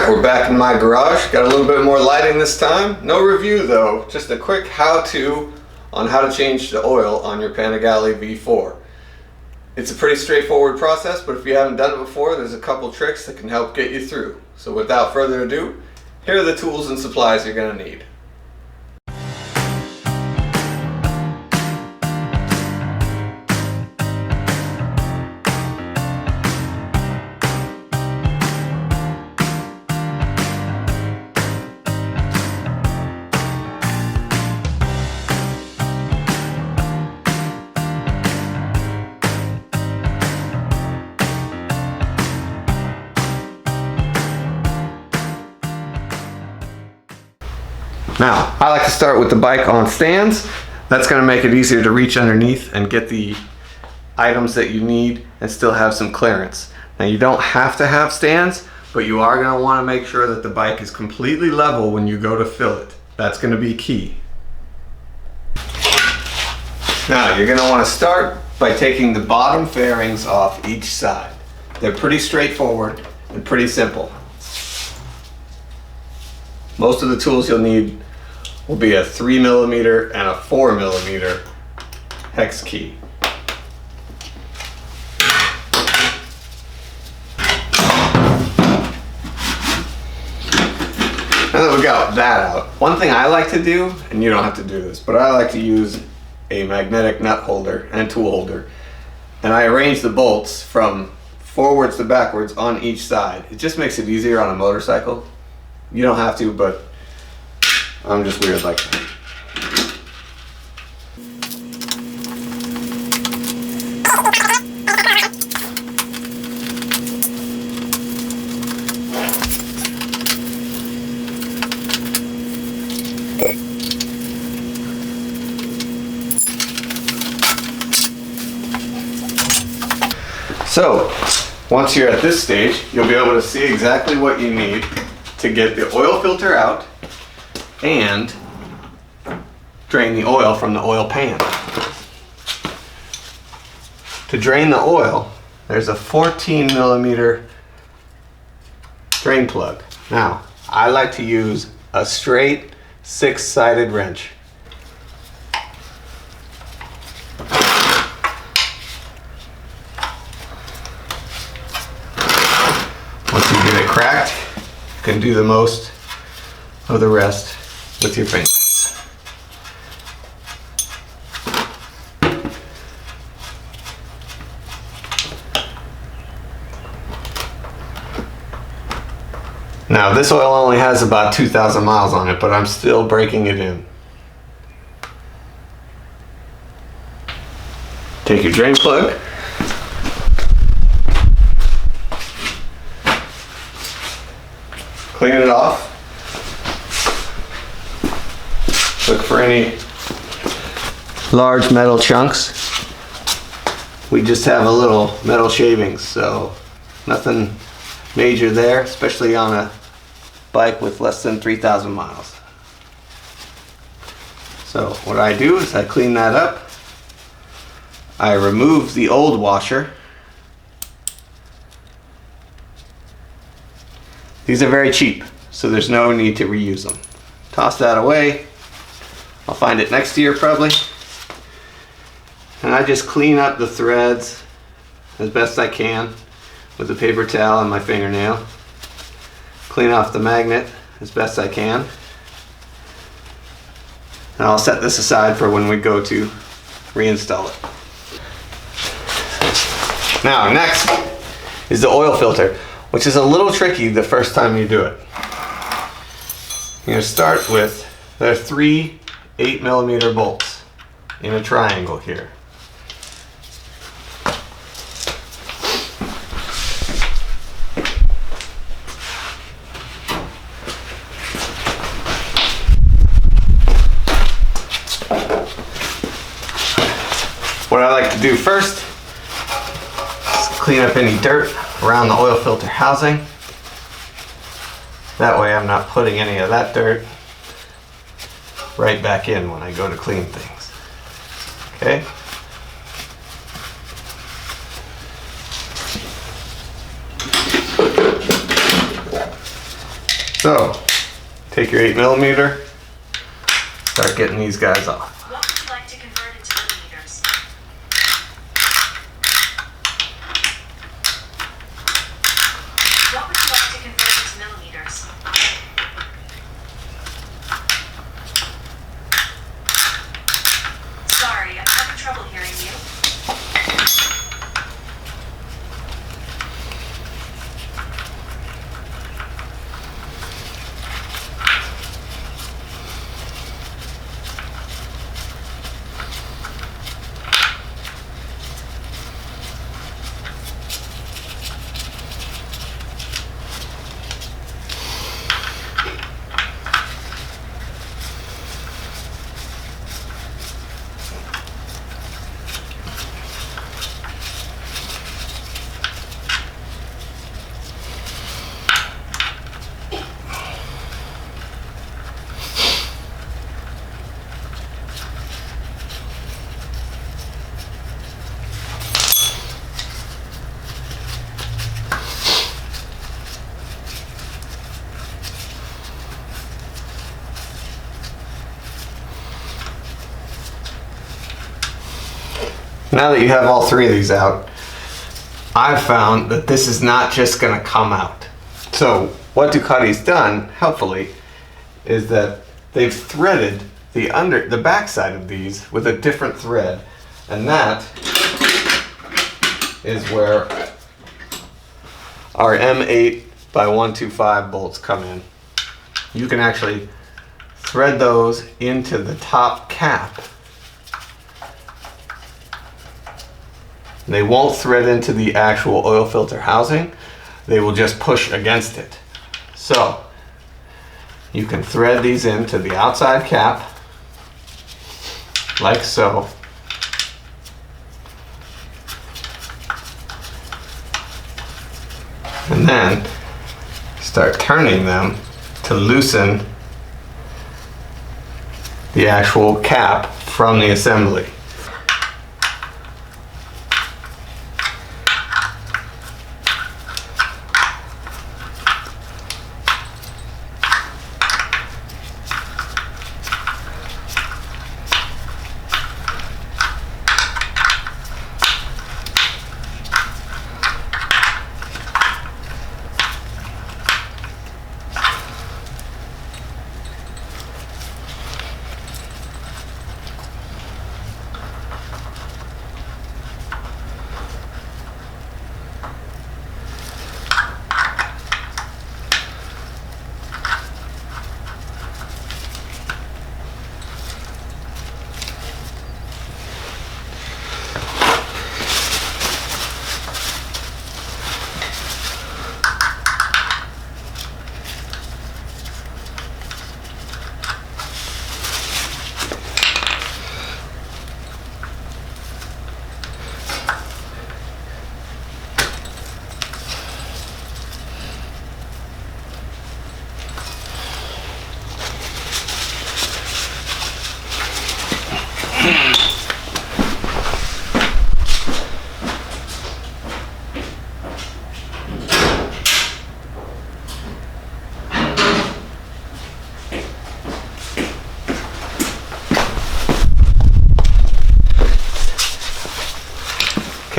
Alright, we're back in my garage. Got a little bit more lighting this time. No review though, just a quick how-to on how to change the oil on your Panigale V4. It's a pretty straightforward process, but if you haven't done it before, there's a couple tricks that can help get you through. So without further ado, here are the tools and supplies you're going to need. Now, I like to start with the bike on stands. That's going to make it easier to reach underneath and get the items that you need and still have some clearance. Now, you don't have to have stands, but you are going to want to make sure that the bike is completely level when you go to fill it. That's going to be key. Now, you're going to want to start by taking the bottom fairings off each side. They're pretty straightforward and pretty simple. Most of the tools you'll need will be a 3mm and a 4mm hex key. Now that we got that out, one thing I like to do, and you don't have to do this, but I like to use a magnetic nut holder and tool holder, and I arrange the bolts from forwards to backwards on each side. It just makes it easier on a motorcycle. You don't have to, but I'm just weird like that. So, once you're at this stage, you'll be able to see exactly what you need to get the oil filter out and drain the oil from the oil pan. To drain the oil, there's a 14mm drain plug. Now, I like to use a straight 6-sided wrench. Once you get it cracked, you can do the most of the rest with your fingers. Now this oil only has about 2,000 miles on it, but I'm still breaking it in. Take your drain plug. Clean it off. Look for any large metal chunks. We just have a little metal shavings, so nothing major there, especially on a bike with less than 3,000 miles. So what I do is I clean that up. I remove the old washer. These are very cheap, so there's no need to reuse them. Toss that away. I'll find it next year probably. And I just clean up the threads as best I can with a paper towel and my fingernail. Clean off the magnet as best I can. And I'll set this aside for when we go to reinstall it. Now next is the oil filter, which is a little tricky the first time you do it. You're going to start with the 3 8mm bolts in a triangle here. What I like to do first is clean up any dirt around the oil filter housing. That way I'm not putting any of that dirt right back in when I go to clean things. Okay? So, take your 8mm, start getting these guys off. What would you like to convert into millimeters? What would you like to convert into millimeters? Sorry, I'm having trouble hearing you. Now that you have all three of these out, I've found that this is not just going to come out. So what Ducati's done, helpfully, is that they've threaded the backside of these with a different thread, and that is where our M8 by 125 bolts come in. You can actually thread those into the top cap. They won't thread into the actual oil filter housing, they will just push against it. So you can thread these into the outside cap like so. And then start turning them to loosen the actual cap from the assembly.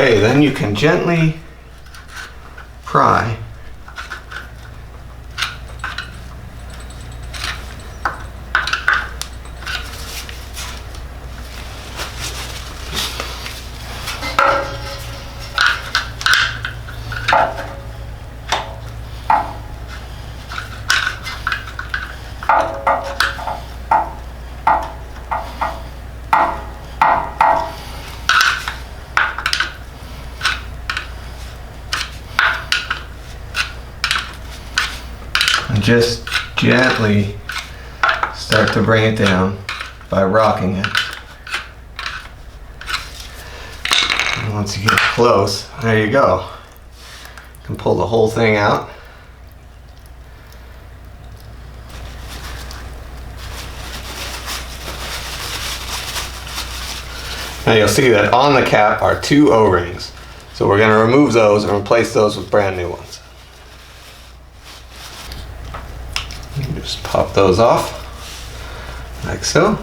Okay, then you can gently pry and just gently start to bring it down by rocking it. And once you get close, there you go. You can pull the whole thing out. Now you'll see that on the cap are two O-rings. So we're going to remove those and replace those with brand new ones. Just pop those off, like so.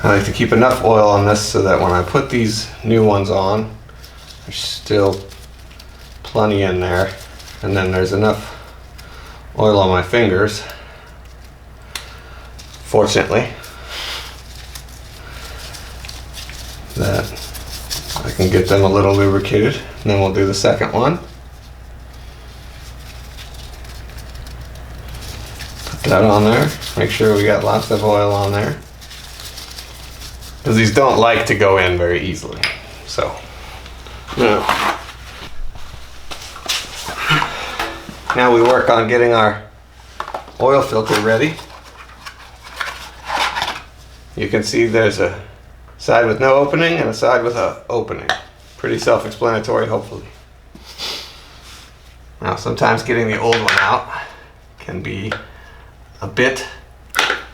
I like to keep enough oil on this so that when I put these new ones on, there's still plenty in there, and then there's enough oil on my fingers, fortunately, that I can get them a little lubricated. And then we'll do the second one. Put that on there. Make sure we got lots of oil on there, because these don't like to go in very easily. So now we work on getting our oil filter ready. You can see there's a side with no opening and a side with an opening. Pretty self-explanatory, hopefully. Now, sometimes getting the old one out can be a bit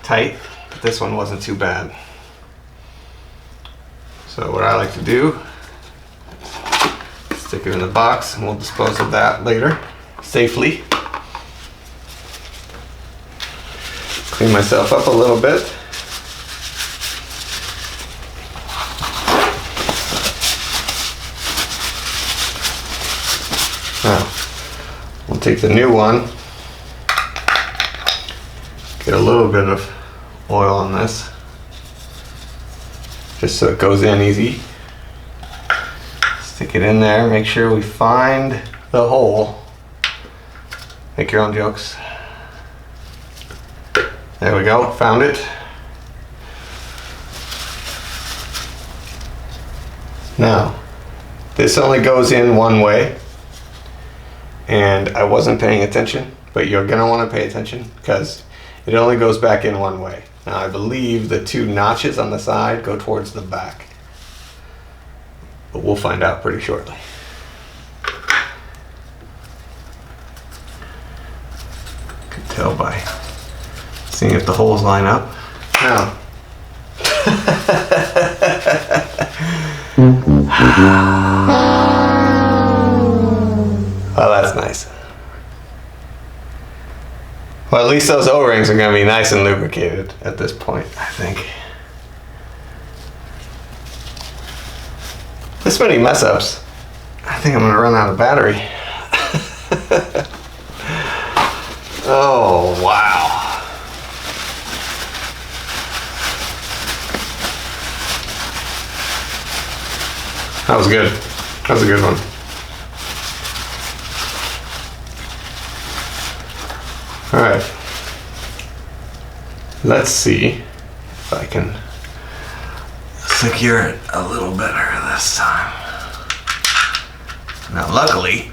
tight, but this one wasn't too bad. So what I like to do, stick it in the box, and we'll dispose of that later, safely. Clean myself up a little bit. Now, we'll take the new one, get a little bit of oil on this, just so it goes in easy. Stick it in there, make sure we find the hole. Make your own jokes. There we go, found it. Now, this only goes in one way, and I wasn't paying attention, but you're gonna wanna pay attention because it only goes back in one way. Now, I believe the two notches on the side go towards the back, but we'll find out pretty shortly. Can tell by seeing if the holes line up. Now, oh, that's nice. Well, at least those O-rings are going to be nice and lubricated at this point, I think. This many mess ups, I think I'm going to run out of battery. Oh, wow. That was good. That was a good one. All right, let's see if I can secure it a little better this time. Now, luckily,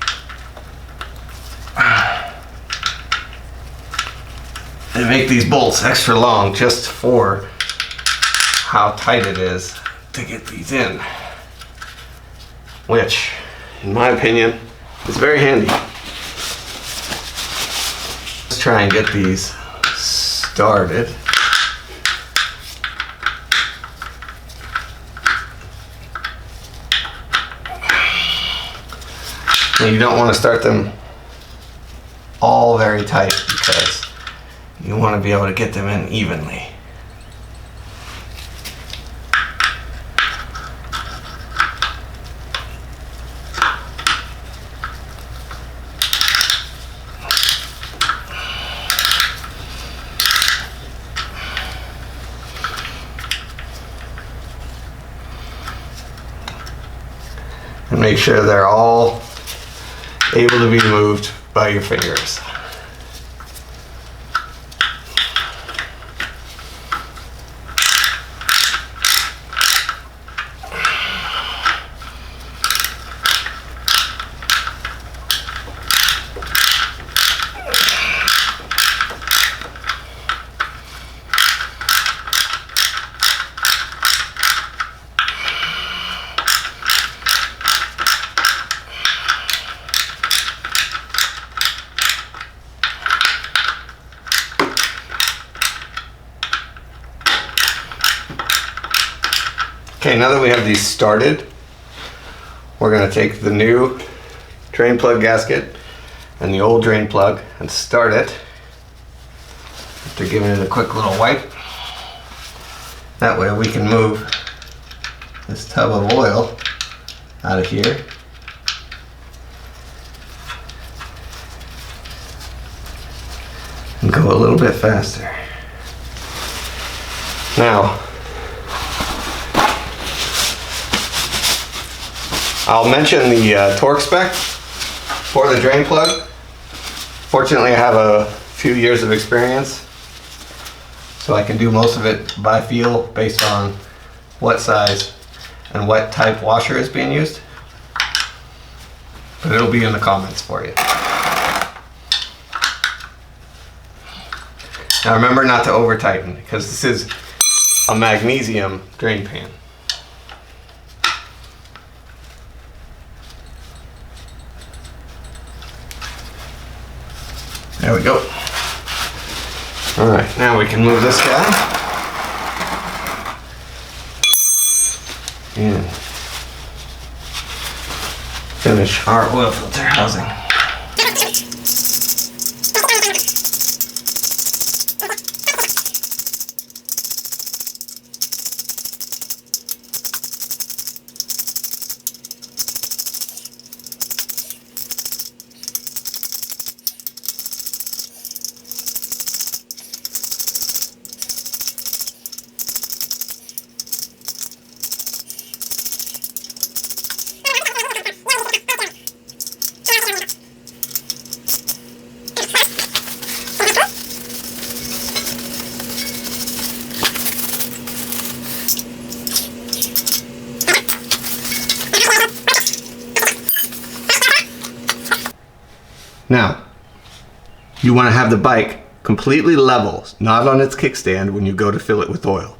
they make these bolts extra long just for how tight it is to get these in, which, in my opinion, is very handy. Try and get these started. And you don't want to start them all very tight because you want to be able to get them in evenly. And make sure they're all able to be moved by your fingers. Okay, now that we have these started, we're going to take the new drain plug gasket and the old drain plug and start it after giving it a quick little wipe. That way we can move this tub of oil out of here. And go a little bit faster. Now, I'll mention the torque spec for the drain plug. Fortunately, I have a few years of experience, so I can do most of it by feel based on what size and what type washer is being used. But it'll be in the comments for you. Now remember not to over tighten because this is a magnesium drain pan. There we go. All right, now we can move this guy and finish our oil filter housing. Now, you want to have the bike completely level, not on its kickstand when you go to fill it with oil.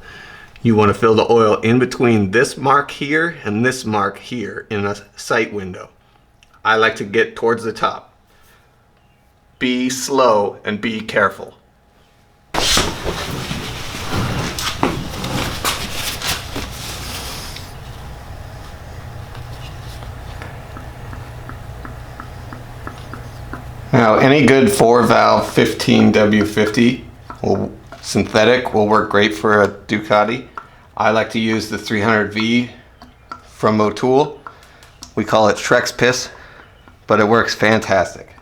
You want to fill the oil in between this mark here and this mark here in a sight window. I like to get towards the top. Be slow and be careful. Now, any good 4-valve 15W50 synthetic will work great for a Ducati. I like to use the 300V from Motul. We call it Shrek's Piss, but it works fantastic.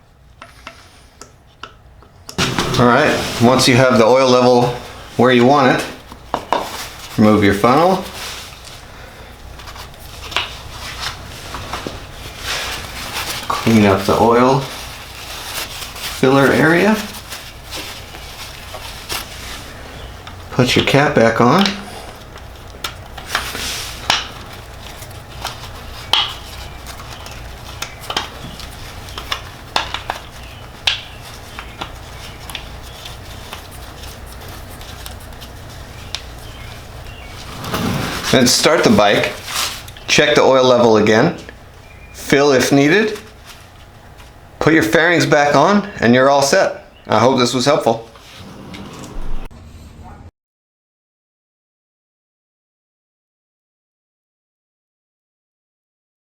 Alright, once you have the oil level where you want it, remove your funnel. Clean up the oil filler area. Put your cap back on. Then start the bike. Check the oil level again. Fill if needed. Put your fairings back on and you're all set. I hope this was helpful.